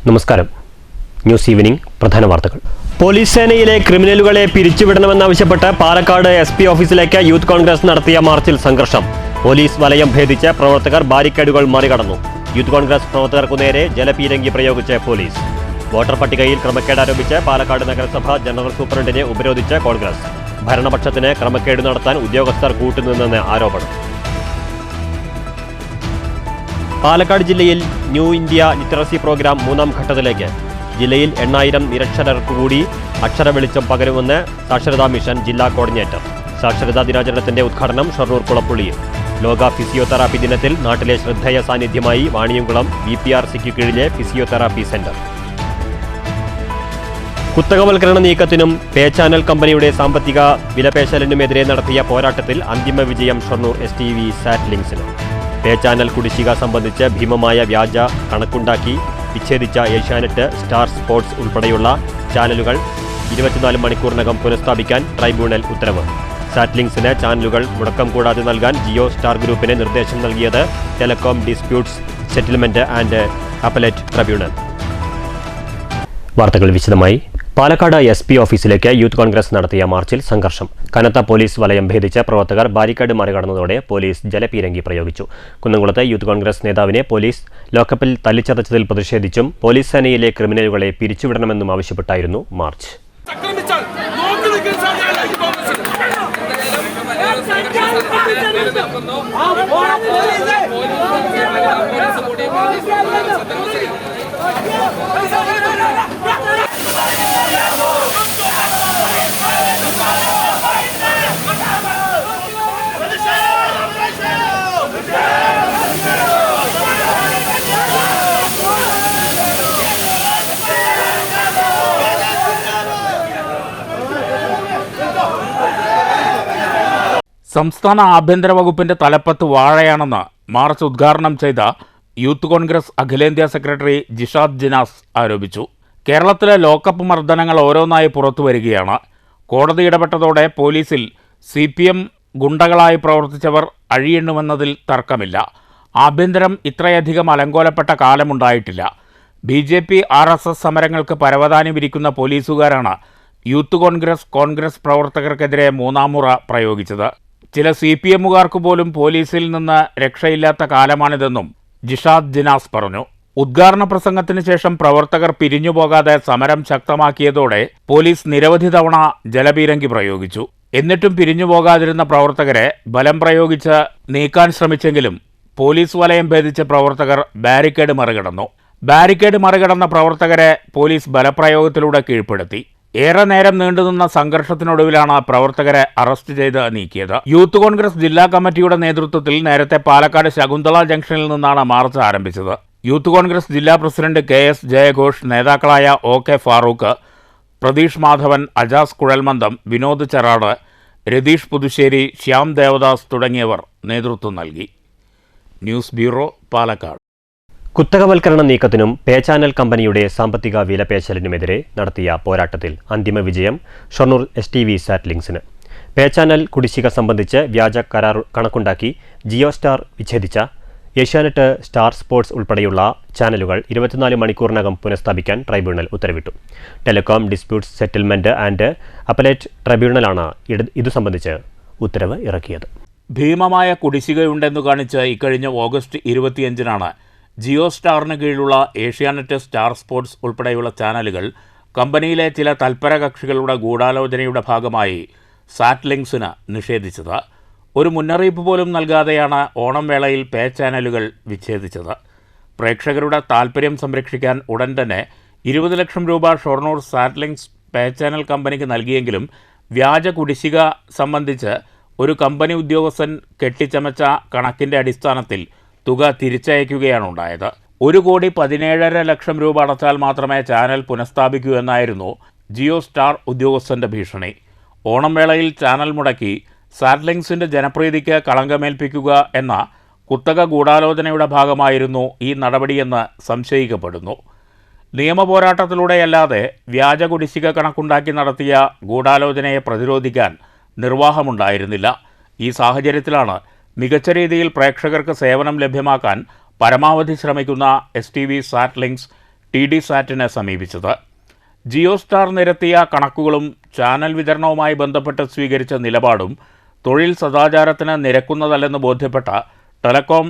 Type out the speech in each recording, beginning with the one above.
നമസ്കാരം. News evening പ്രധാന വാർത്തകൾ. പോലീസ് സേനയിലെ ക്രിമിനലുകളെ പിരിച്ചുവിടണമെന്നാവശ്യപ്പെട്ട് പാലക്കാട് SP ഓഫീസിലേക്ക് യൂത്ത് കോൺഗ്രസ് നടത്തിയ മാർച്ചിൽ സംഘർഷം. പോലീസ് വലയം ഭേദിച്ച് പ്രവർത്തകർ ബാരിക്കേഡുകൾ മറികടന്നു. യൂത്ത് കോൺഗ്രസ് പ്രവർത്തകർക്കു നേരെ ജലപീരങ്കി പ്രയോഗിച്ച് പോലീസ്. വോട്ടർ പട്ടികയിൽ ക്രമക്കേട് ആരോപിച്ച് പാലക്കാട് നഗരസഭ ജനറൽ സൂപ്രണ്ടിനെ ഉപരോധിച്ച് കോൺഗ്രസ്. ഭരണപക്ഷത്തിന് ക്രമക്കേട് നടത്താൻ ഉദ്യോഗസ്ഥർ കൂട്ടുനിന്നെന്ന് ആരോപണം. പാലക്കാട് ജില്ലയിൽ ന്യൂ ഇന്ത്യ ലിറ്ററസി പ്രോഗ്രാം 3ാം ഘട്ടത്തിലേക്ക്. ജില്ലയിൽ 8000 നിരക്ഷരർക്കു കൂടി അക്ഷര വെളിച്ചം പകരുമെന്ന് സാക്ഷരതാ മിഷൻ ജില്ലാ കോർഡിനേറ്റർ. സാക്ഷരതാ ദിനാചരണത്തിന്റെ ഉദ്ഘാടനം ഷൊർണൂർ കുളപ്പുള്ളിയിൽ. ലോക ഫിസിയോതെറാപ്പി ദിനത്തിൽ നാട്ടിലെ ശ്രദ്ധേയ സാന്നിധ്യമായി വാണിയംകുളം BPRCക്ക് കീഴിലെ ഫിസിയോതെറാപ്പി സെന്റർ. കുത്തകവൽക്കരണ നീക്കത്തിനും പേ ചാനൽ കമ്പനിയുടെ സാമ്പത്തിക വിലപേശലിനുമെതിരെ നടത്തിയ പോരാട്ടത്തിൽ അന്തിമ വിജയം ഷൊർണൂർ STV സാറ്റ് ലിങ്ക്സിന്. പേ ചാനൽ കുടിശ്ശിക സംബന്ധിച്ച് ഭീമമായ വ്യാജ കണക്കുണ്ടാക്കി വിച്ഛേദിച്ച ഏഷ്യാനെറ്റ്, സ്റ്റാർ സ്പോർട്സ് ഉൾപ്പെടെയുള്ള ചാനലുകൾ 24 മണിക്കൂറിനകം പുനഃസ്ഥാപിക്കാൻ ട്രൈബ്യൂണൽ ഉത്തരവ്. സാറ്റ് ലിങ്ക്സിന് ചാനലുകൾ മുടക്കം കൂടാതെ നൽകാൻ ജിയോ സ്റ്റാർ ഗ്രൂപ്പിന് നിർദ്ദേശം നൽകിയത് telecom disputes settlement and appellate tribunal. വാർത്തകൾ വിശദമായി. പാലക്കാട് SP ഓഫീസിലേക്ക് യൂത്ത് കോൺഗ്രസ് നടത്തിയ മാർച്ചിൽ സംഘർഷം. കനത്ത പോലീസ് വലയം ഭേദിച്ച് പ്രവർത്തകർ ബാരിക്കേഡ് മറികടന്നതോടെ പോലീസ് ജലപീരങ്കി പ്രയോഗിച്ചു. കുന്നംകുളത്ത് യൂത്ത് കോൺഗ്രസ് നേതാവിനെ പോലീസ് ലോക്കപ്പിൽ തല്ലിച്ചതച്ചതിൽ പ്രതിഷേധിച്ചും പോലീസ് സേനയിലെ ക്രിമിനലുകളെ പിരിച്ചുവിടണമെന്നും ആവശ്യപ്പെട്ടായിരുന്നു മാർച്ച്. സംസ്ഥാന ആഭ്യന്തര വകുപ്പിന്റെ തലപ്പത്ത് വാഴയാണെന്ന് മാർച്ച് ഉദ്ഘാടനം ചെയ്ത യൂത്ത് കോൺഗ്രസ് അഖിലേന്ത്യാ സെക്രട്ടറി ജിഷാദ് ജിനാസ് ആരോപിച്ചു. കേരളത്തിലെ ലോക്കപ്പ് മർദ്ദനങ്ങൾ ഓരോന്നായി പുറത്തുവരികയാണ്. കോടതി ഇടപെട്ടതോടെ പോലീസിൽ CPM ഗുണ്ടകളായി പ്രവർത്തിച്ചവർ അഴിയെണ്ണുമെന്നതിൽ തർക്കമില്ല. ആഭ്യന്തരം ഇത്രയധികം അലങ്കോലപ്പെട്ട കാലമുണ്ടായിട്ടില്ല. BJP RSS സമരങ്ങൾക്ക് പരവതാനി വിരിക്കുന്ന പോലീസുകാരാണ് യൂത്ത് കോൺഗ്രസ് പ്രവർത്തകർക്കെതിരെ 3ാം മുറ പ്രയോഗിച്ചത്. ചില CPMകാർക്ക് പോലും പോലീസിൽ നിന്ന് രക്ഷയില്ലാത്ത കാലമാണിതെന്നും ജിഷാദ് ജിനാസ് പറഞ്ഞു. ഉദ്ഘാടന പ്രസംഗത്തിന് ശേഷം പ്രവർത്തകർ പിരിഞ്ഞുപോകാതെ സമരം ശക്തമാക്കിയതോടെ പോലീസ് നിരവധി തവണ ജലപീരങ്കി പ്രയോഗിച്ചു. എന്നിട്ടും പിരിഞ്ഞുപോകാതിരുന്ന പ്രവർത്തകരെ ബലം പ്രയോഗിച്ച് നീക്കാൻ ശ്രമിച്ചെങ്കിലും പോലീസ് വലയം ഭേദിച്ച പ്രവർത്തകർ ബാരിക്കേഡ് മറികടന്ന പ്രവർത്തകരെ പോലീസ് ബലപ്രയോഗത്തിലൂടെ കീഴ്പ്പെടുത്തി. ഏറെ നേരം നീണ്ടുനിന്ന സംഘർഷത്തിനൊടുവിലാണ് പ്രവർത്തകരെ അറസ്റ്റ് ചെയ്ത് നീക്കിയത്. യൂത്ത് കോൺഗ്രസ് ജില്ലാ കമ്മിറ്റിയുടെ നേതൃത്വത്തിൽ നേരത്തെ പാലക്കാട് ശകുന്തള ജംഗ്ഷനിൽ നിന്നാണ് മാർച്ച് ആരംഭിച്ചത്. യൂത്ത് കോൺഗ്രസ് ജില്ലാ പ്രസിഡന്റ് KS ജയഘോഷ്, നേതാക്കളായ OK ഫാറൂഖ്, പ്രതീഷ് മാധവൻ, അജാസ് കുഴൽമന്ദം, വിനോദ് ചെറാട്, രതീഷ് പുതുശ്ശേരി, ശ്യാം ദേവദാസ് തുടങ്ങിയവർ നേതൃത്വം നൽകി. News bureau, Palakkad. കുത്തകവൽക്കരണ നീക്കത്തിനും പേ ചാനൽ കമ്പനിയുടെ സാമ്പത്തിക വിലപേശലിനുമെതിരെ നടത്തിയ പോരാട്ടത്തിൽ അന്തിമ വിജയം ഷൊർണൂർ STV സാറ്റ് ലിങ്ക്സിന്. പേ ചാനൽ കുടിശ്ശിക സംബന്ധിച്ച് വ്യാജ കരാർ കണക്കുണ്ടാക്കി ജിയോ സ്റ്റാർ വിച്ഛേദിച്ച ഏഷ്യാനെറ്റ്, സ്റ്റാർ സ്പോർട്സ് ഉൾപ്പെടെയുള്ള ചാനലുകൾ 24 മണിക്കൂറിനകം പുനഃസ്ഥാപിക്കാൻ ട്രൈബ്യൂണൽ ഉത്തരവിട്ടു. Telecom disputes settlement and appellate ട്രൈബ്യൂണലാണ് ഇതു സംബന്ധിച്ച് ഉത്തരവ് ഇറക്കിയത്. ഭീമമായ കുടിശ്ശികയുണ്ടെന്നു കാണിച്ച് ഇക്കഴിഞ്ഞ ഓഗസ്റ്റ് 25-നാണ് ജിയോ സ്റ്റാറിന് കീഴിലുള്ള ഏഷ്യാനെറ്റ്, സ്റ്റാർ സ്പോർട്സ് ഉൾപ്പെടെയുള്ള ചാനലുകൾ കമ്പനിയിലെ ചില തൽപര കക്ഷികളുടെ ഗൂഢാലോചനയുടെ ഭാഗമായി സാറ്റ് ലിങ്ക്സിന് നിഷേധിച്ചത്. ഒരു മുന്നറിയിപ്പ് പോലും നൽകാതെയാണ് ഓണം വേളയിൽ പേ ചാനലുകൾ വിച്ഛേദിച്ചത്. പ്രേക്ഷകരുടെ താൽപ്പര്യം സംരക്ഷിക്കാൻ ഉടൻ തന്നെ 20 ലക്ഷം രൂപ ഷൊർണൂർ സാറ്റ് ലിങ്ക്സ് പേ ചാനൽ കമ്പനിക്ക് നൽകിയെങ്കിലും വ്യാജ കുടിശ്ശിക സംബന്ധിച്ച് ഒരു കമ്പനി ഉദ്യോഗസ്ഥൻ കെട്ടിച്ചമച്ച കണക്കിൻ്റെ അടിസ്ഥാനത്തിൽ തുക തിരിച്ചയക്കുകയാണ് ഉണ്ടായത്. 1,17.5 ലക്ഷം രൂപ അടച്ചാൽ മാത്രമേ ചാനൽ പുനഃസ്ഥാപിക്കൂ എന്നായിരുന്നു ജിയോ സ്റ്റാർ ഉദ്യോഗസ്ഥൻ്റെ ഭീഷണി. ഓണം വേളയിൽ ചാനൽ മുടക്കി സാറ്റ് ലിങ്ക്സിൻ്റെ ജനപ്രീതിക്ക് കളങ്കമേൽപ്പിക്കുക എന്ന കുത്തക ഗൂഢാലോചനയുടെ ഭാഗമായിരുന്നു ഈ നടപടിയെന്ന് സംശയിക്കപ്പെടുന്നു. നിയമപോരാട്ടത്തിലൂടെയല്ലാതെ വ്യാജ കുടിശ്ശിക കണക്കുണ്ടാക്കി നടത്തിയ ഗൂഢാലോചനയെ പ്രതിരോധിക്കാൻ നിർവാഹമുണ്ടായിരുന്നില്ല. ഈ സാഹചര്യത്തിലാണ് മികച്ച രീതിയിൽ പ്രേക്ഷകർക്ക് സേവനം ലഭ്യമാക്കാൻ പരമാവധി ശ്രമിക്കുന്ന STV സാറ്റ് ലിങ്ക്സ് TDSAT-നെ സമീപിച്ചത്. ജിയോ സ്റ്റാർ നിരത്തിയ കണക്കുകളും ചാനൽ വിതരണവുമായി ബന്ധപ്പെട്ട് സ്വീകരിച്ച നിലപാടും തൊഴിൽ സദാചാരത്തിന് നിരക്കുന്നതല്ലെന്ന് ബോധ്യപ്പെട്ട telecom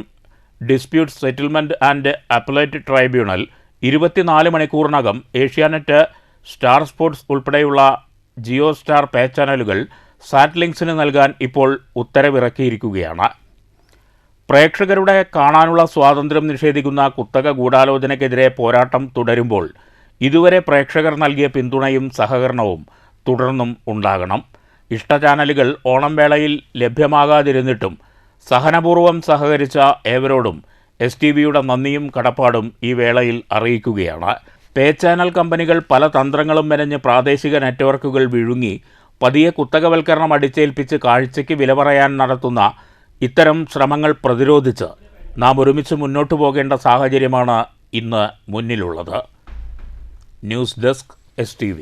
dispute settlement and appellate tribunal 24 മണിക്കൂറിനകം ഏഷ്യാനെറ്റ്, സ്റ്റാർ സ്പോർട്സ് ഉൾപ്പെടെയുള്ള ജിയോ സ്റ്റാർ പേ ചാനലുകൾ സാറ്റ്ലിങ്സിന് നൽകാൻ ഇപ്പോൾ ഉത്തരവിറക്കിയിരിക്കുകയാണ്. പ്രേക്ഷകരുടെ കാണാനുള്ള സ്വാതന്ത്ര്യം നിഷേധിക്കുന്ന കുത്തക ഗൂഢാലോചനയ്ക്കെതിരെ പോരാട്ടം തുടരുമ്പോൾ ഇതുവരെ പ്രേക്ഷകർ നൽകിയ പിന്തുണയും സഹകരണവും തുടർന്നും ഉണ്ടാകണം. ഇഷ്ടചാനലുകൾ ഓണം വേളയിൽ ലഭ്യമാകാതിരുന്നിട്ടും സഹനപൂർവ്വം സഹകരിച്ച ഏവരോടും STVയുടെ നന്ദിയും കടപ്പാടും ഈ വേളയിൽ അറിയിക്കുകയാണ്. പേ ചാനൽ കമ്പനികൾ പല തന്ത്രങ്ങളും മെനഞ്ഞ് പ്രാദേശിക നെറ്റ്വർക്കുകൾ വിഴുങ്ങി പതിയെ കുത്തകവൽക്കരണം അടിച്ചേൽപ്പിച്ച് കാഴ്ചയ്ക്ക് വില പറയാൻ നടത്തുന്ന ഇത്തരം ശ്രമങ്ങൾ പ്രതിരോധിച്ച് നാം ഒരുമിച്ച് മുന്നോട്ടു പോകേണ്ട സാഹചര്യമാണ് ഇന്ന് മുന്നിലുള്ളത്. News desk STV.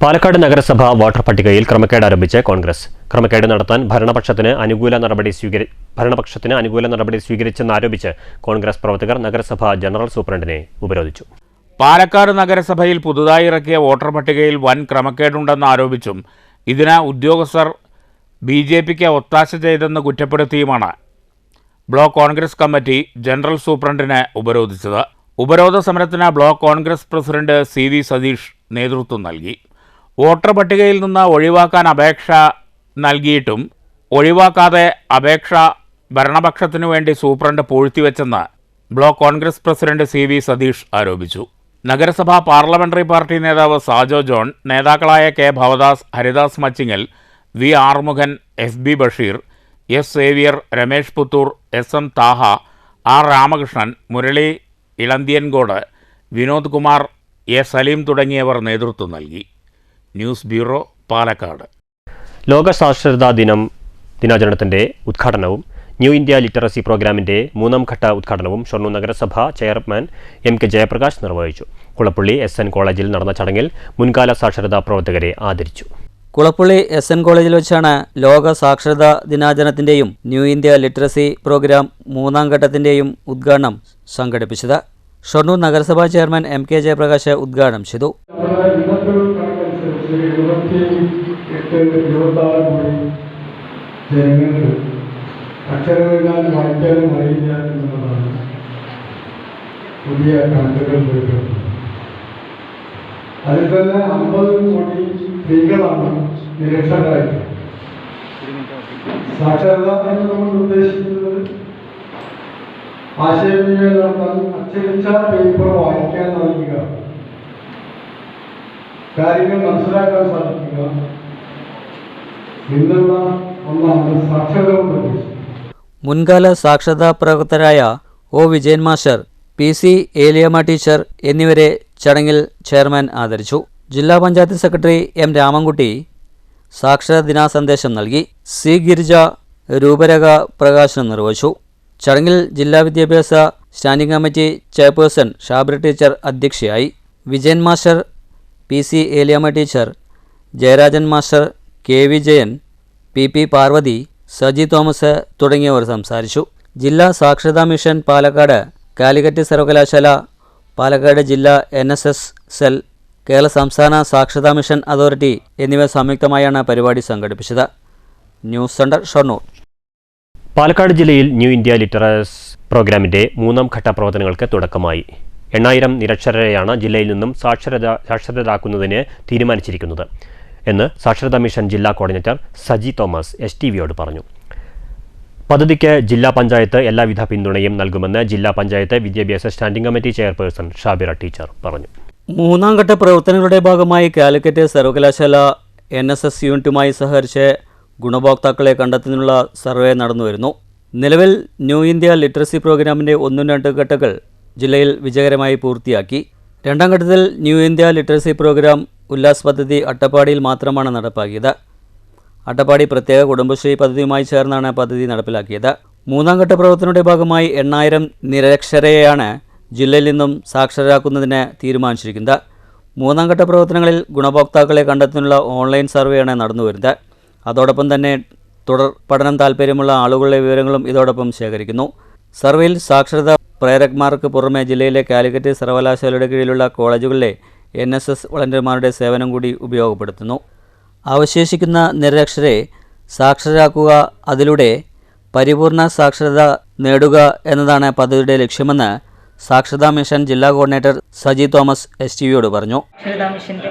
പാലക്കാട് നഗരസഭ വോട്ടർ പട്ടികയിൽ ക്രമക്കേട് ആരംഭിച്ച് കോൺഗ്രസ്. ക്രമക്കേട് നടത്താൻ ഭരണപക്ഷത്തിന് അനുകൂല നടപടി സ്വീകരിച്ചെന്നാരോപിച്ച് കോൺഗ്രസ് പ്രവർത്തകർ നഗരസഭ ജനറൽ സൂപ്രണ്ടിനെ ഉപരോധിച്ചു. പാലക്കാട് നഗരസഭയിൽ പുതുതായി ഇറക്കിയ വോട്ടർ പട്ടികയിൽ വൻ ക്രമക്കേടുണ്ടെന്ന് ആരോപിച്ചും ഇതിന് ഉദ്യോഗസ്ഥർ BJPക്ക് ഒത്താശ ചെയ്തെന്ന് കുറ്റപ്പെടുത്തിയുമാണ് ബ്ലോക്ക് കോൺഗ്രസ് കമ്മിറ്റി ജനറൽ സൂപ്രണ്ടിനെ ഉപരോധിച്ചത്. ഉപരോധ സമരത്തിന് block Congress president CV Satheesh നേതൃത്വം നൽകി. വോട്ടർ പട്ടികയിൽ നിന്ന് ഒഴിവാക്കാൻ അപേക്ഷ നൽകിയിട്ടും ഒഴിവാക്കാതെ അപേക്ഷ ഭരണപക്ഷത്തിനു വേണ്ടി സൂപ്രണ്ട് പൂഴ്ത്തിവെച്ചെന്ന് block Congress president CV Satheesh ആരോപിച്ചു. നഗരസഭാ പാർലമെന്ററി പാർട്ടി നേതാവ് സാജോ ജോൺ, നേതാക്കളായ K Bhavadas, Haridas Machingal, V Arumukhan, FB Basheer, S Xavier, Ramesh Puthur, SM Thaha, R Ramakrishnan, Murali Elanthiyankode, Vinod Kumar, A Saleem തുടങ്ങിയവർ നേതൃത്വം നൽകി. News bureau, Palakkad. ലോക സാക്ഷരതാ ദിനാചരണത്തിന്റെ ഉദ്ഘാടനവും ന്യൂ ഇന്ത്യ ലിറ്ററസി പ്രോഗ്രാമിന്റെ 3ാം ഘട്ട ഉദ്ഘാടനവും ഷൊർണൂർ നഗരസഭ ചെയർമാൻ MK ജയപ്രകാശ് നിർവഹിച്ചു. കുളപ്പള്ളി SN കോളേജിൽ നടന്ന ചടങ്ങിൽ മുൻകാല സാക്ഷരതാ പ്രവർത്തകരെ ആദരിച്ചു. കുളപ്പള്ളി SN കോളേജിൽ വെച്ചാണ് ലോക സാക്ഷരതാ ദിനാചരണത്തിന്റെയും ന്യൂ ഇന്ത്യ ലിറ്ററസി പ്രോഗ്രാം 3ാം ഘട്ടത്തിന്റെയും ഉദ്ഘാടനം സംഘടിപ്പിച്ചത്. ഷൊർണൂർ നഗരസഭാ ചെയർമാൻ MK ജയപ്രകാശ് ഉദ്ഘാടനം ചെയ്തു. അക്ഷരമെഴുതാനും വായിക്കാനും അറിയില്ല എന്നുള്ളതാണ് പുതിയ കണക്കുകൾ പോയിട്ടുള്ളത്. അതിൽ തന്നെ 50 കോടി സ്ത്രീകളാണ് നിരക്ഷരായിട്ട്. സാക്ഷരത എന്നതുകൊണ്ട് ഉദ്ദേശിക്കുന്നത് ആശയവിനിമയം നടത്താൻ അച്ചടിച്ച പേപ്പർ വായിക്കാൻ നൽകുക, കാര്യങ്ങൾ മനസ്സിലാക്കാൻ സാധിക്കുക എന്നുള്ള ഒന്നാണ് സാക്ഷരത കൊണ്ട് ഉദ്ദേശിക്കുന്നത്. മുൻകാല സാക്ഷരതാ പ്രവർത്തകരായ O Vijayan master, PC Eliyamma teacher എന്നിവരെ ചടങ്ങിൽ ചെയർമാൻ ആദരിച്ചു. ജില്ലാ പഞ്ചായത്ത് സെക്രട്ടറി M രാമൻകുട്ടി സാക്ഷരതാ ദിനാ സന്ദേശം നൽകി. C ഗിരിജ രൂപരേഖ പ്രകാശനം നിർവഹിച്ചു. ചടങ്ങിൽ ജില്ലാ വിദ്യാഭ്യാസ standing committee chairperson Shabri teacher അധ്യക്ഷയായി. Vijayan master, PC Eliyamma teacher, Jayarajan master, KV Jayan, PP Parvathi, Saji Thomas തുടങ്ങിയവർ സംസാരിച്ചു. ജില്ലാ സാക്ഷരതാ മിഷൻ പാലക്കാട്, കാലിക്കറ്റ് സർവകലാശാല, പാലക്കാട് ജില്ലാ NSS സെൽ, കേരള സംസ്ഥാന സാക്ഷരതാ മിഷൻ അതോറിറ്റി എന്നിവ സംയുക്തമായാണ് പരിപാടി സംഘടിപ്പിച്ചത്. News centre, Shoranur. പാലക്കാട് ജില്ലയിൽ ന്യൂ ഇന്ത്യ ലിറ്ററസി പ്രോഗ്രാമിന്റെ 3ാം ഘട്ട പ്രവർത്തനങ്ങൾക്ക് തുടക്കമായി. 8000 നിരക്ഷരരെയാണ് ജില്ലയിൽ നിന്നും സാക്ഷരരാക്കുന്നതിന് തീരുമാനിച്ചിരിക്കുന്നത് എന്ന് സാക്ഷരതാ മിഷൻ ജില്ലാ കോർഡിനേറ്റർ സജി തോമസ് STVയോട് പറഞ്ഞു. പദ്ധതിക്ക് ജില്ലാ പഞ്ചായത്ത് എല്ലാവിധ പിന്തുണയും നൽകുമെന്ന് ജില്ലാ പഞ്ചായത്ത് വിദ്യാഭ്യാസ standing committee chairperson Shabira teacher പറഞ്ഞു. 3ാം ഘട്ട പ്രവർത്തനങ്ങളുടെ ഭാഗമായി കാലിക്കറ്റ് സർവകലാശാല NSS യൂണിറ്റുമായി സഹകരിച്ച് ഗുണഭോക്താക്കളെ കണ്ടെത്തുന്നതിനുള്ള സർവേ നടന്നുവരുന്നു. നിലവിൽ ന്യൂ ഇന്ത്യ ലിറ്ററസി പ്രോഗ്രാമിൻ്റെ 1-2 ഘട്ടങ്ങൾ ജില്ലയിൽ വിജയകരമായി പൂർത്തിയാക്കി. 2ാം ഘട്ടത്തിൽ new India literacy programme Ullas പദ്ധതി അട്ടപ്പാടിയിൽ മാത്രമാണ് നടപ്പാക്കിയത്. അട്ടപ്പാടി പ്രത്യേക കുടുംബശ്രീ പദ്ധതിയുമായി ചേർന്നാണ് പദ്ധതി നടപ്പിലാക്കിയത്. 3ാം ഘട്ട പ്രവർത്തനങ്ങളുടെ ഭാഗമായി 8000 നിരക്ഷരരെയാണ് ജില്ലയിൽ നിന്നും സാക്ഷരരാക്കുന്നതിന് തീരുമാനിച്ചിരിക്കുന്നത്. 3ാം ഘട്ട പ്രവർത്തനങ്ങളിൽ ഗുണഭോക്താക്കളെ കണ്ടെത്തുന്നതിനുള്ള ഓൺലൈൻ സർവേയാണ് നടന്നുവരുന്നത്. അതോടൊപ്പം തന്നെ തുടർ പഠനം താൽപ്പര്യമുള്ള ആളുകളുടെ വിവരങ്ങളും ഇതോടൊപ്പം ശേഖരിക്കുന്നു. സർവേയിൽ സാക്ഷരതാ പ്രേരകന്മാർക്ക് പുറമെ ജില്ലയിലെ കാലിക്കറ്റ് സർവകലാശാലയുടെ കീഴിലുള്ള കോളേജുകളിലെ NSS വളണ്ടിയർമാരുടെ സേവനം കൂടി ഉപയോഗപ്പെടുത്തുന്നു. അവശേഷിക്കുന്ന നിരക്ഷരെ സാക്ഷരരാക്കുക, അതിലൂടെ പരിപൂർണ സാക്ഷരത നേടുക എന്നതാണ് പദ്ധതിയുടെ ലക്ഷ്യമെന്ന് സാക്ഷരതാ മിഷൻ ജില്ലാ കോർഡിനേറ്റർ സജി തോമസ് STVയോട് പറഞ്ഞു. സാക്ഷരതാ മിഷന്റെ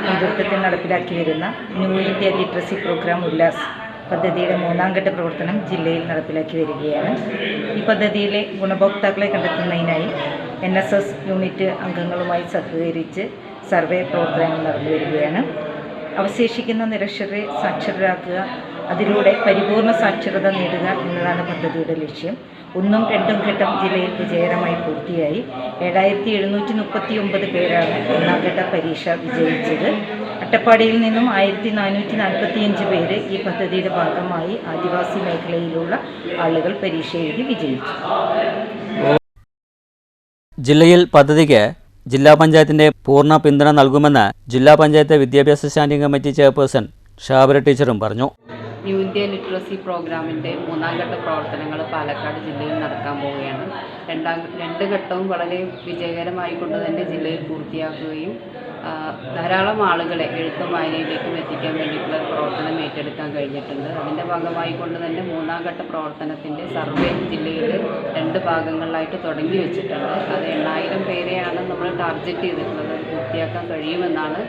നേതൃത്വത്തിൽ നടപ്പിലാക്കി വരുന്ന new India literacy programme Ullas പദ്ധതിയുടെ 3ാം ഘട്ട പ്രവർത്തനം ജില്ലയിൽ നടപ്പിലാക്കി വരികയാണ്. ഈ പദ്ധതിയിലെ ഗുണഭോക്താക്കളെ കണ്ടെത്തുന്നതിനായി NSS യൂണിറ്റ് അംഗങ്ങളുമായി സഹകരിച്ച് സർവേ പ്രവർത്തനങ്ങൾ നടന്നു വരികയാണ്. അവശേഷിക്കുന്ന നിരക്ഷരരെ സാക്ഷരരാക്കുക, അതിലൂടെ പരിപൂർണ സാക്ഷരത നേടുക എന്നതാണ് പദ്ധതിയുടെ ലക്ഷ്യം. 1ഉം 2ഉം ഘട്ടം ജില്ലയിൽ വിജയകരമായി പൂർത്തിയായി. 7739 പേരാണ് 1ാം ഘട്ട പരീക്ഷ വിജയിച്ചത്. അട്ടപ്പാടിയിൽ നിന്നും 1445 പേര് ഈ പദ്ധതിയുടെ ഭാഗമായി ആദിവാസി മേഖലയിലുള്ള ആളുകൾ പരീക്ഷ എഴുതി വിജയിച്ചു. ജില്ലയിൽ പദ്ധതിക്ക് ജില്ലാ പഞ്ചായത്തിന്റെ പൂർണ്ണ പിന്തുണ നൽകുമെന്ന് ജില്ലാ പഞ്ചായത്ത് വിദ്യാഭ്യാസ സ്റ്റാൻഡിംഗ് കമ്മിറ്റി ചെയർപേഴ്സൺ ഷാബര ടീച്ചറും പറഞ്ഞു. ന്യൂ ഇന്ത്യ ലിറ്ററസി പ്രോഗ്രാമിൻ്റെ 3ാം ഘട്ട പ്രവർത്തനങ്ങൾ പാലക്കാട് ജില്ലയിൽ നടക്കാൻ പോവുകയാണ്. 2 ഘട്ടവും വളരെ വിജയകരമായി കൊണ്ട് തന്നെ ജില്ലയിൽ പൂർത്തിയാക്കുകയും ധാരാളം ആളുകളെ എഴുത്തും വായനയിലേക്കും എത്തിക്കാൻ വേണ്ടിയിട്ടുള്ള പ്രവർത്തനം ഏറ്റെടുക്കാൻ കഴിഞ്ഞിട്ടുണ്ട്. അതിൻ്റെ ഭാഗമായി കൊണ്ട് തന്നെ 3ാം ഘട്ട പ്രവർത്തനത്തിൻ്റെ സർവേ ജില്ലയിൽ 2 ഭാഗങ്ങളിലായിട്ട് തുടങ്ങി വെച്ചിട്ടുണ്ട്. അത് 8000 പേരെയാണ് നമ്മൾ ടാർഗറ്റ് ചെയ്തിട്ടുള്ളത്. അത് പൂർത്തിയാക്കാൻ കഴിയുമെന്നാണ്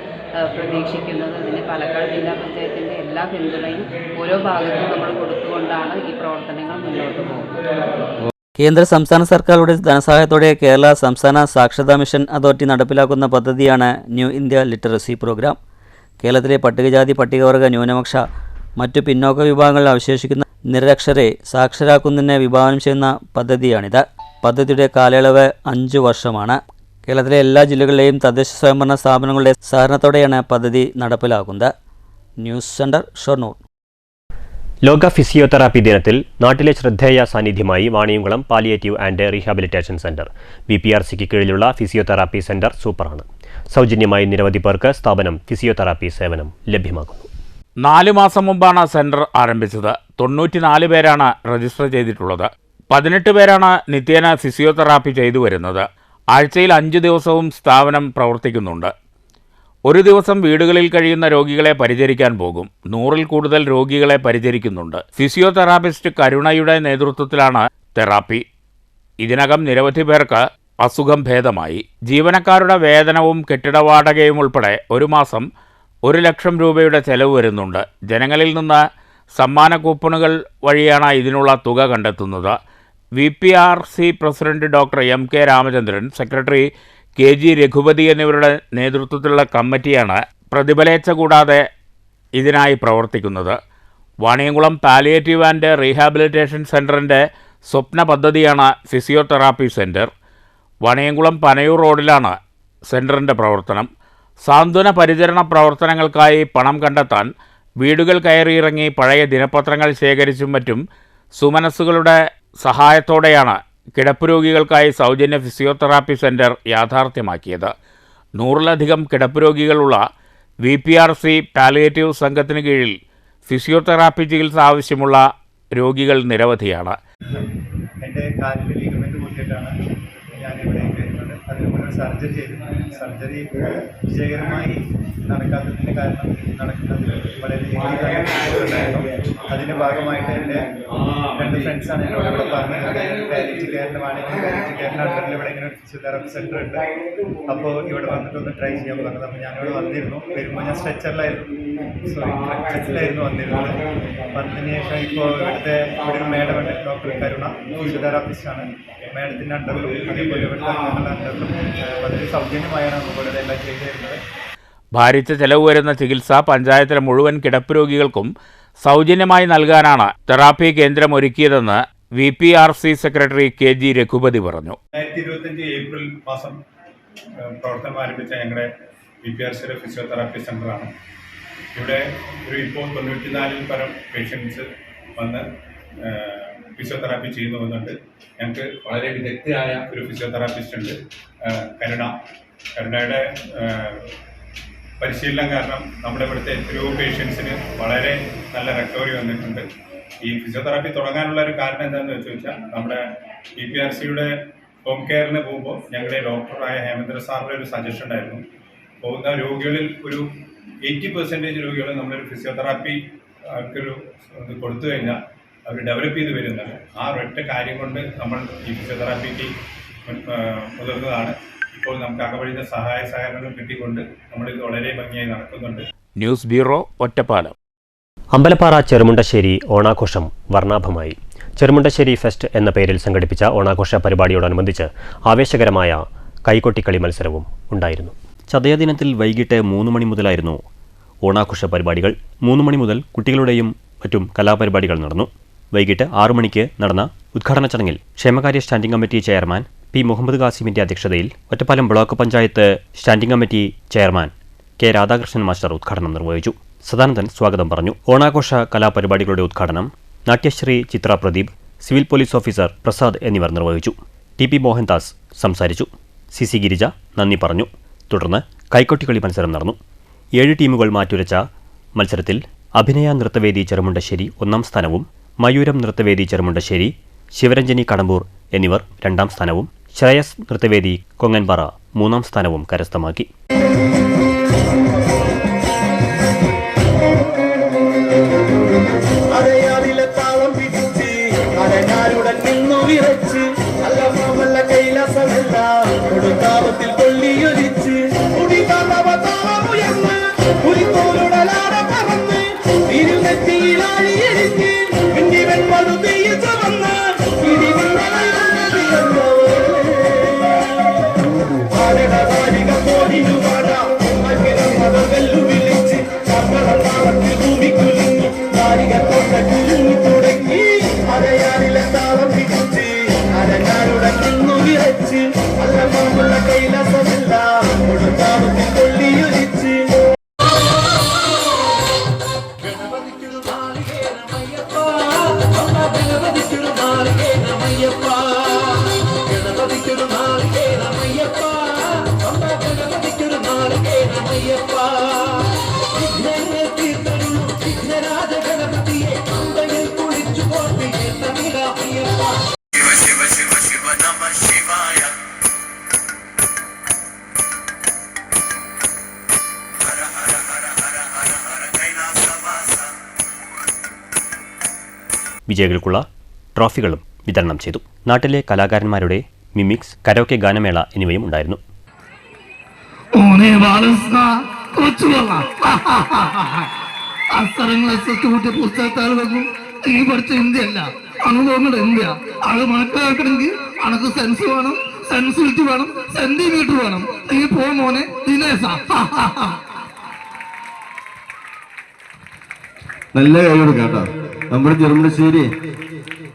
പ്രതീക്ഷിക്കുന്നത്. ഇതിന് പാലക്കാട് ജില്ലാ പഞ്ചായത്തിൻ്റെ എല്ലാ പിന്തുണയും ഓരോ ഭാഗത്തും നമ്മൾ കൊടുത്തുകൊണ്ടാണ് ഈ പ്രവർത്തനങ്ങൾ മുന്നോട്ട് പോകുന്നത്. കേന്ദ്ര സംസ്ഥാന സർക്കാരുകളുടെ ധനസഹായത്തോടെ കേരള സംസ്ഥാന സാക്ഷരതാ മിഷൻ അതോറിറ്റി നടപ്പിലാക്കുന്ന പദ്ധതിയാണ് ന്യൂ ഇന്ത്യ ലിറ്ററസി പ്രോഗ്രാം. കേരളത്തിലെ പട്ടികജാതി, പട്ടികവർഗ, ന്യൂനപക്ഷ, മറ്റു പിന്നോക്ക വിഭാഗങ്ങളിൽ അവശേഷിക്കുന്ന നിരക്ഷരെ സാക്ഷരരാക്കുന്നതിന് വിഭാവനം ചെയ്യുന്ന പദ്ധതിയാണിത്. പദ്ധതിയുടെ കാലയളവ് 5 വർഷമാണ്. കേരളത്തിലെ എല്ലാ ജില്ലകളിലെയും തദ്ദേശ സ്വയംഭരണ സ്ഥാപനങ്ങളുടെ സഹകരണത്തോടെയാണ് പദ്ധതി നടപ്പിലാക്കുന്നത്. News centre, Shoranur. ലോക ഫിസിയോതെറാപ്പി ദിനത്തിൽ നാട്ടിലെ ശ്രദ്ധേയ സാന്നിധ്യമായി Vaniyamkulam palliative and rehabilitation centre BPRCക്ക് കീഴിലുള്ള ഫിസിയോതെറാപ്പി സെന്റർ സൂപ്പറാണ്. സൗജന്യമായി നിരവധി പേർക്ക് സ്ഥാപനം ഫിസിയോതെറാപ്പി സേവനം ലഭ്യമാക്കുന്നു. 4 മാസം മുമ്പാണ് സെന്റർ ആരംഭിച്ചത്. 94 പേരാണ് രജിസ്റ്റർ ചെയ്തിട്ടുള്ളത്. 18 പേരാണ് നിത്യേന ഫിസിയോതെറാപ്പി ചെയ്തു വരുന്നത്. ആഴ്ചയിൽ 5 ദിവസവും സ്ഥാപനം പ്രവർത്തിക്കുന്നുണ്ട്. ഒരു ദിവസം വീടുകളിൽ കഴിയുന്ന രോഗികളെ പരിചരിക്കാൻ പോകും. 100-ൽ കൂടുതൽ രോഗികളെ പരിചരിക്കുന്നുണ്ട്. ഫിസിയോതെറാപ്പിസ്റ്റ് കരുണയുടെ നേതൃത്വത്തിലാണ് തെറാപ്പി. ഇതിനകം നിരവധി പേർക്ക് അസുഖം ഭേദമായി. ജീവനക്കാരുടെ വേതനവും കെട്ടിട വാടകയും ഉൾപ്പെടെ ഒരു മാസം 1 ലക്ഷം രൂപയുടെ ചെലവ് വരുന്നുണ്ട്. ജനങ്ങളിൽ നിന്ന് സമ്മാന കൂപ്പണുകൾ വഴിയാണ് ഇതിനുള്ള തുക കണ്ടെത്തുന്നത്. VPRC president doctor MK Ramachandran, secretary KG Raghupati എന്നിവരുടെ നേതൃത്വത്തിലുള്ള കമ്മിറ്റിയാണ് പ്രതിഫലേച്ഛ കൂടാതെ ഇതിനായി പ്രവർത്തിക്കുന്നത്. വാണിയംകുളം പാലിയേറ്റീവ് ആൻഡ് റീഹാബിലിറ്റേഷൻ സെൻ്ററിൻ്റെ സ്വപ്ന പദ്ധതിയാണ് ഫിസിയോതെറാപ്പി സെൻറ്റർ. വാണിയംകുളം പനയൂർ റോഡിലാണ് സെൻറ്ററിൻ്റെ പ്രവർത്തനം. സാന്ത്വന പരിചരണ പ്രവർത്തനങ്ങൾക്കായി പണം കണ്ടെത്താൻ വീടുകൾ കയറിയിറങ്ങി പഴയ ദിനപത്രങ്ങൾ ശേഖരിച്ചും മറ്റും സുമനസ്സുകളുടെ സഹായത്തോടെയാണ് കിടപ്പ് രോഗികൾക്കായി സൗജന്യ ഫിസിയോതെറാപ്പി സെൻറ്റർ യാഥാർത്ഥ്യമാക്കിയത്. 100-ലധികം കിടപ്പ് രോഗികളുള്ള VPRC പാലിയേറ്റീവ് സംഘത്തിന് കീഴിൽ ഫിസിയോതെറാപ്പി ചികിത്സ ആവശ്യമുള്ള രോഗികൾ നിരവധിയാണ്. എൻ്റെ കാലിൻ്റെ ലിഗമെൻറ്റ് പൊട്ടിയിട്ടാണ് ഞാനിവിടെ വരുന്നത്. അതിന് മുന്നേ സർജറി ചെയ്തിരുന്നു. സർജറി വിജയകരമായി നടക്കാത്തതിൻ്റെ കാരണം നടക്കുന്നത് വളരെ ഉണ്ടായിരുന്നു. അതിൻ്റെ ഭാഗമായിട്ട് എൻ്റെ 2 ഫ്രണ്ട്സാണ് എന്നോട് ഇവിടെ പറഞ്ഞത് പാലിയേറ്റീവ് കെയറിൻ്റെ പാലിയേറ്റീവ് കെയറിൻ്റെ അണ്ടറിൽ ഇവിടെ ഇങ്ങനെ ഒരു ഫിസിയോതെറാപ്പി സെൻറ്റർ ഉണ്ട്, അപ്പോൾ ഇവിടെ വന്നിട്ടൊന്ന് ട്രൈ ചെയ്യാൻ പറഞ്ഞത്. അപ്പോൾ ഞാനിവിടെ വന്നിരുന്നു. വരുമ്പോൾ ഞാൻ സ്ട്രെച്ചറിലായിരുന്നു വന്നിരുന്നത്. വന്നതിന് ശേഷം ഇപ്പോൾ ഇവിടെ ഒരു മേഡം ഉണ്ട്, ഡോക്ടർ കരുണ, ഫിസിയോതെറാപ്പിസ്റ്റാണ്. മേഡത്തിൻ്റെ അണ്ടറിലും അതേപോലെ ഇവിടുത്തെ അംഗങ്ങളുടെ അണ്ടറിലും വളരെ സൗജന്യമായാണ് അതുപോലെ എല്ലാം ചെയ്തു തരുന്നത്. ഭാരിച്ച ചെലവ് വരുന്ന ചികിത്സ പഞ്ചായത്തിലെ മുഴുവൻ കിടപ്പ് രോഗികൾക്കും സൗജന്യമായി നൽകാനാണ് തെറാപ്പി കേന്ദ്രം ഒരുക്കിയതെന്ന് VPRC സെക്രട്ടറി KG രഘുപതി പറഞ്ഞു. 2025 ഏപ്രിൽ മാസം പ്രവർത്തനം ആരംഭിച്ച ഞങ്ങളുടെ VPRCയുടെ ഫിസിയോതെറാപ്പി സെൻ്ററാണ്. ഇവിടെ ഇപ്പോൾ 94-ൽ പരം പേഷ്യൻസ് വന്ന് ഫിസിയോതെറാപ്പി ചെയ്യുന്നു വന്നുണ്ട്. ഞങ്ങൾക്ക് വളരെ വിദഗ്ധയായ ഒരു ഫിസിയോതെറാപ്പിസ്റ്റ് ഉണ്ട്, കരുണയുടെ പരിശീലനം കാരണം നമ്മുടെ ഇവിടുത്തെ എത്രയോ പേഷ്യൻസിന് വളരെ നല്ല റിക്കവറി വന്നിട്ടുണ്ട്. ഈ ഫിസിയോതെറാപ്പി തുടങ്ങാനുള്ള ഒരു കാരണം എന്താണെന്ന് ചോദിച്ചാൽ നമ്മുടെ PPRCയുടെ ഹോം കെയറിന് പോകുമ്പോൾ ഞങ്ങളുടെ ഡോക്ടറായ ഹേമേന്ദ്ര സാറിൻ്റെ ഒരു സജഷൻ ഉണ്ടായിരുന്നു. പോകുന്ന രോഗികളിൽ ഒരു 80% രോഗികൾ നമ്മളൊരു ഫിസിയോതെറാപ്പി അവർക്കൊരു ഇത് കൊടുത്തു കഴിഞ്ഞാൽ അവർ ഡെവലപ്പ് ചെയ്ത് വരുന്നുണ്ട്. ആ ഒരൊറ്റ കാര്യം കൊണ്ട് നമ്മൾ ഈ ഫിസിയോതെറാപ്പിക്ക് മുതിർന്നതാണ്. ഇപ്പോൾ നമുക്ക് അകവഴിഞ്ഞ സഹായ സഹകരണം കിട്ടിക്കൊണ്ട് നമ്മളിത് വളരെ ഭംഗിയായി നടക്കുന്നുണ്ട്. News bureau, Ottapalam. അമ്പലപ്പാറ ചെറുമുണ്ടശ്ശേരി ഓണാഘോഷം വർണ്ണാഭമായി. ചെറുമുണ്ടശ്ശേരി ഫെസ്റ്റ് എന്ന പേരിൽ സംഘടിപ്പിച്ച ഓണാഘോഷ പരിപാടിയോടനുബന്ധിച്ച് ആവേശകരമായ കൈകൊട്ടിക്കളി മത്സരവും ഉണ്ടായിരുന്നു. ചതയദിനത്തിൽ വൈകിട്ട് 3 മണി മുതലായിരുന്നു ഓണാഘോഷ പരിപാടികൾ. 3 മണി മുതൽ കുട്ടികളുടെയും മറ്റും കലാപരിപാടികൾ നടന്നു. വൈകിട്ട് 6 മണിക്ക് നടന്ന ഉദ്ഘാടന ചടങ്ങിൽ ക്ഷേമകാര്യ standing committee chairman P. Muhammad ഖാസിമിന്റെ അധ്യക്ഷതയിൽ Ottapalam block panchayat standing committee chairman K. Radhakrishnan master ഉദ്ഘാടനം നിർവഹിച്ചു. സദാനന്ദൻ സ്വാഗതം പറഞ്ഞു. ഓണാഘോഷ കലാപരിപാടികളുടെ ഉദ്ഘാടനം Natyashree Chitra Pradeep, civil police officer Prasad എന്നിവർ നിർവഹിച്ചു. TP മോഹൻദാസ് സംസാരിച്ചു. CC ഗിരിജ നന്ദി പറഞ്ഞു. തുടർന്ന് കൈകൊട്ടിക്കളി മത്സരം നടന്നു. 7 ടീമുകൾ മാറ്റുരച്ച മത്സരത്തിൽ അഭിനയ നൃത്തവേദി ചെറുമുണ്ടശ്ശേരി 1ാം സ്ഥാനവും മയൂരം നൃത്തവേദി ചെറുമുണ്ടശ്ശേരി, ശിവരഞ്ജനി കടമ്പൂർ എന്നിവർ 2ാം സ്ഥാനവും, ശ്രേയസ് നൃത്തവേദി കൊങ്ങൻപാറ 3ാം സ്ഥാനവും കരസ്ഥമാക്കി. വിജയികൾക്കുള്ള ട്രോഫികളും വിതരണം ചെയ്തു. നാട്ടിലെ കലാകാരന്മാരുടെ മിമിക്സ്, കരോക്കെ ഗാനമേള എന്നിവയും ഉണ്ടായിരുന്നു. ഈ പഠിച്ച ഇന്ത്യയല്ല, അനുഭവങ്ങളുടെ ഇന്ത്യ. അത് മനസ്സിലാക്കണമെങ്കിൽ അനക്ക് സെൻസ് വേണം, സെൻസിറ്റിവിറ്റി വേണം, സെന്റിമീറ്റർ വേണം. നീ പോ മോനെ ദിനേശ. നല്ല കഴിവ് കേട്ടോ. നമ്മുടെ ചെറുമുണ്ടശ്ശേരി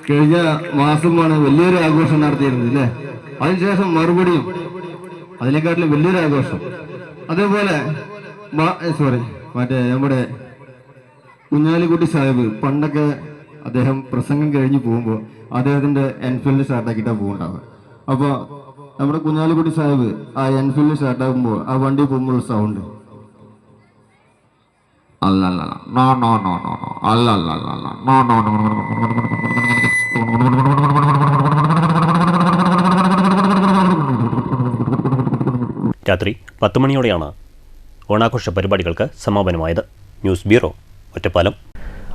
കഴിഞ്ഞ മാസമാണ് വലിയൊരു ആഘോഷം നടത്തിയിരുന്നത് അല്ലേ. അതിനുശേഷം മറുപടിയും അതിനെക്കാട്ടിലും വലിയൊരു ആഘോഷം. അതേപോലെ നമ്മുടെ കുഞ്ഞാലിക്കുട്ടി സാഹിബ് പണ്ടൊക്കെ അദ്ദേഹം പ്രസംഗം കഴിഞ്ഞ് പോകുമ്പോൾ അദ്ദേഹത്തിന്റെ എൻഫീൽഡ് ഷർട്ടാക്കിയിട്ടാണ് പോകുന്നുണ്ടാവുക. അപ്പോൾ നമ്മുടെ കുഞ്ഞാലിക്കുട്ടി സാഹിബ് ആ എൻഫീൽഡ് ഷർട്ടാക്കുമ്പോൾ ആ വണ്ടി പോകുമ്പോൾ സൗണ്ട് രാത്രി 10 മണിയോടെയാണ് ഓണാഘോഷ പരിപാടികൾക്ക് സമാപനമായത്. News bureau, Ottapalam.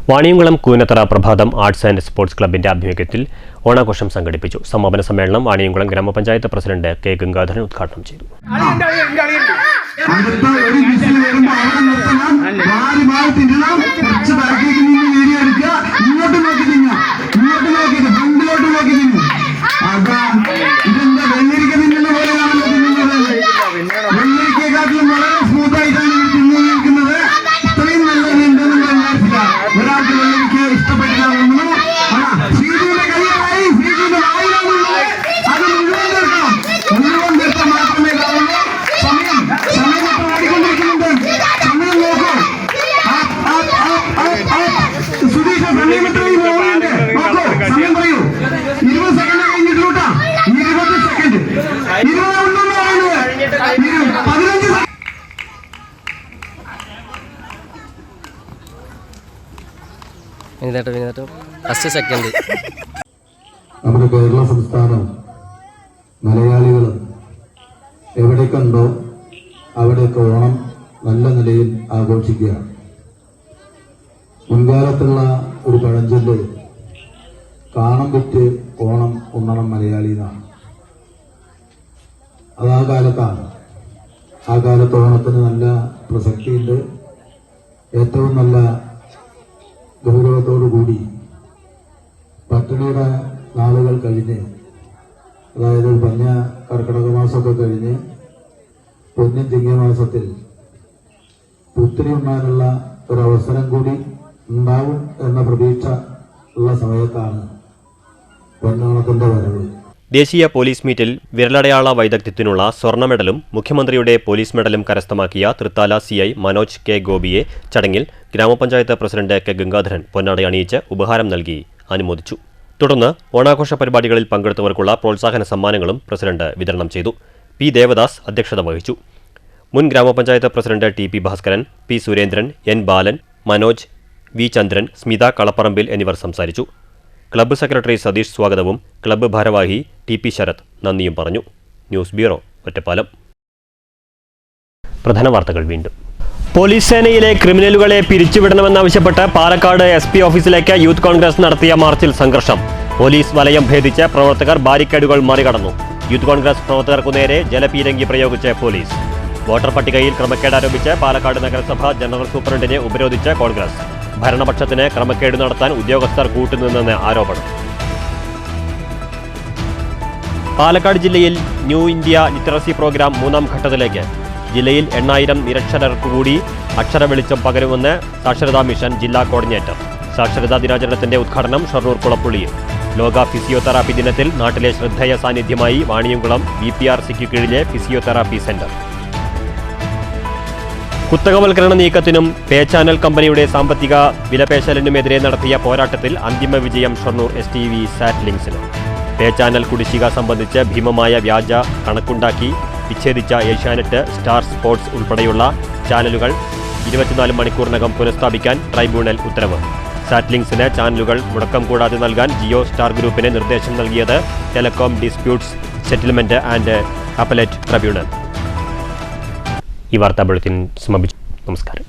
Vaniyamkulam Koonathara Prabhatham arts and sports ക്ലബിന്റെ ആഭിമുഖ്യത്തിൽ ഓണാഘോഷം സംഘടിപ്പിച്ചു. സമാപന സമ്മേളനം വാണിയംകുളം ഗ്രാമപഞ്ചായത്ത് പ്രസിഡന്റ് K. ഗംഗാധരൻ ഉദ്ഘാടനം ചെയ്തു. First second. നമ്മുടെ കേരള സംസ്ഥാനം മലയാളികൾ എവിടേക്കുണ്ടോ അവിടെയൊക്കെ ഓണം നല്ല നിലയിൽ ആഘോഷിക്കുകയാണ്. മുൻകാലത്തുള്ള ഒരു പഴഞ്ചൊല്ല് കാണം വിറ്റ് ഓണം ഉണ്ണണം മലയാളി എന്നാണ്. അത് ആ കാലത്താണ്. ആ കാലത്ത് ഓണത്തിന് നല്ല പ്രസക്തിയുണ്ട്. ഏറ്റവും നല്ല ഗൗരവത്തോടു കൂടി പട്ടിണിയുടെ നാളുകൾ കഴിഞ്ഞ്, അതായത് പഞ്ഞ കർക്കിടക മാസമൊക്കെ കഴിഞ്ഞ് പൊന്നിൻ ചിങ്ങമാസത്തിൽ പുത്തിരി ഉണ്ണാനുള്ള ഒരവസരം കൂടി ഉണ്ടാവും എന്ന പ്രതീക്ഷ ഉള്ള സമയത്താണ് പൊന്നോണത്തിന്റെ വരവ്. ദേശീയ പോലീസ് മീറ്റിൽ വിരലടയാള വൈദഗ്ധ്യത്തിനുള്ള സ്വർണ്ണ മെഡലും മുഖ്യമന്ത്രിയുടെ പോലീസ് മെഡലും കരസ്ഥമാക്കിയ തൃത്താല CI മനോജ് കെ ഗോപിയെ ചടങ്ങിൽ ഗ്രാമപഞ്ചായത്ത് പ്രസിഡന്റ് കെ ഗംഗാധരൻ പൊന്നാടയണിയിച്ച് ഉപഹാരം നൽകി അനുമോദിച്ചു. തുടർന്ന് ഓണാഘോഷ പരിപാടികളിൽ പങ്കെടുത്തവർക്കുള്ള പ്രോത്സാഹന സമ്മാനങ്ങളും പ്രസിഡന്റ് വിതരണം ചെയ്തു. പി ദേവദാസ് അധ്യക്ഷത വഹിച്ചു. മുൻ ഗ്രാമപഞ്ചായത്ത് president TP Bhaskaran, P Surendran, N ബാലൻ, മനോജ്, V ചന്ദ്രൻ, സ്മിത കളപ്പറമ്പിൽ എന്നിവർ സംസാരിച്ചു. ക്ലബ്ബ് സെക്രട്ടറി സതീഷ് സ്വാഗതവും ക്ലബ്ബ് ഭാരവാഹി TP ശരത് നന്ദിയും പറഞ്ഞു. News bureau, Ottapalam. പ്രധാന വാർത്തകൾ വീണ്ടും. പോലീസ് സേനയിലെ ക്രിമിനലുകളെ പിരിച്ചുവിടണമെന്നാവശ്യപ്പെട്ട് പാലക്കാട് SP ഓഫീസിലേക്ക് യൂത്ത് കോൺഗ്രസ് നടത്തിയ മാർച്ചിൽ സംഘർഷം. പോലീസ് വലയം ഭേദിച്ച് പ്രവർത്തകർ ബാരിക്കേഡുകൾ മറികടന്നു. യൂത്ത് കോൺഗ്രസ് പ്രവർത്തകർക്കു നേരെ ജലപീരങ്കി പ്രയോഗിച്ച് പോലീസ്. വോട്ടർ പട്ടികയിൽ ക്രമക്കേട് ആരോപിച്ച് പാലക്കാട് നഗരസഭ ജനറൽ സൂപ്രണ്ടിനെ ഉപരോധിച്ച് കോൺഗ്രസ്. ഭരണപക്ഷത്തിന് ക്രമക്കേട് നടത്താൻ ഉദ്യോഗസ്ഥർ കൂട്ടുനിന്നെന്ന് ആരോപണം. പാലക്കാട് ജില്ലയിൽ ന്യൂ ഇന്ത്യ ലിറ്ററസി പ്രോഗ്രാം 3ാം ഘട്ടത്തിലേക്ക്. ജില്ലയിൽ 8000 നിരക്ഷരർക്കു കൂടി അക്ഷര വെളിച്ചം പകരുമെന്ന് സാക്ഷരതാ മിഷൻ ജില്ലാ കോർഡിനേറ്റർ. സാക്ഷരതാ ദിനാചരണത്തിന്റെ ഉദ്ഘാടനം ഷൊർണൂർ കുളപ്പുള്ളിയിൽ. ലോക ഫിസിയോതെറാപ്പി ദിനത്തിൽ നാട്ടിലെ ശ്രദ്ധേയ സാന്നിധ്യമായി വാണിയംകുളം BPRCക്ക് കീഴിലെ ഫിസിയോതെറാപ്പി സെന്റർ. കുത്തകവൽക്കരണ നീക്കത്തിനും പേ ചാനൽ കമ്പനിയുടെ സാമ്പത്തിക വിലപേശലിനുമെതിരെ നടത്തിയ പോരാട്ടത്തിൽ അന്തിമ വിജയം ഷൊർണൂർ STV സാറ്റ് ലിങ്ക്സിന്. പേ ചാനൽ കുടിശ്ശിക സംബന്ധിച്ച് ഭീമമായ വ്യാജ കണക്കുണ്ടാക്കി വിച്ഛേദിച്ച ഏഷ്യാനെറ്റ്, സ്റ്റാർ സ്പോർട്സ് ഉൾപ്പെടെയുള്ള ചാനലുകൾ 24 മണിക്കൂറിനകം പുനഃസ്ഥാപിക്കാൻ ട്രൈബ്യൂണൽ ഉത്തരവ്. സാറ്റ് ലിങ്ക്സിന് ചാനലുകൾ മുടക്കം കൂടാതെ നൽകാൻ ജിയോ സ്റ്റാർ ഗ്രൂപ്പിന് നിർദ്ദേശം നൽകിയത് telecom disputes settlement and appellate tribunal. ഈ വാർത്താ ബുള്ളറ്റിൻ സമാപിച്ചു. നമസ്കാരം.